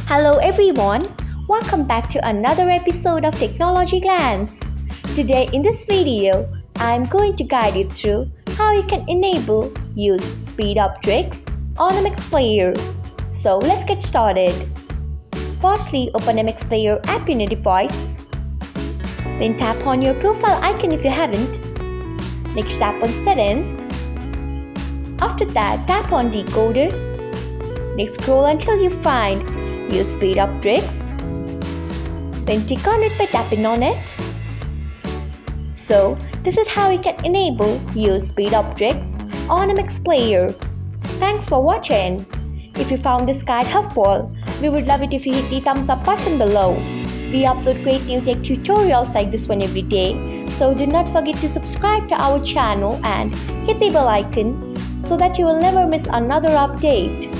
Hello everyone, welcome back to another episode of Technologyglance. Today in this video, I'm going to guide you through how you can use speed-up tricks on MX Player. So let's get started. Firstly, open MX Player app in your device. Then tap on your profile icon if you haven't. Next, tap on Settings. After that, tap on Decoder. Next, scroll until you find Use Speed-up tricks. Then tick on it by tapping on it. So, this is how you can use speed-up tricks on MX Player. Thanks for watching. If you found this guide helpful, we would love it if you hit the thumbs up button below. We upload great new tech tutorials like this one every day, so do not forget to subscribe to our channel and hit the bell icon so that you will never miss another update.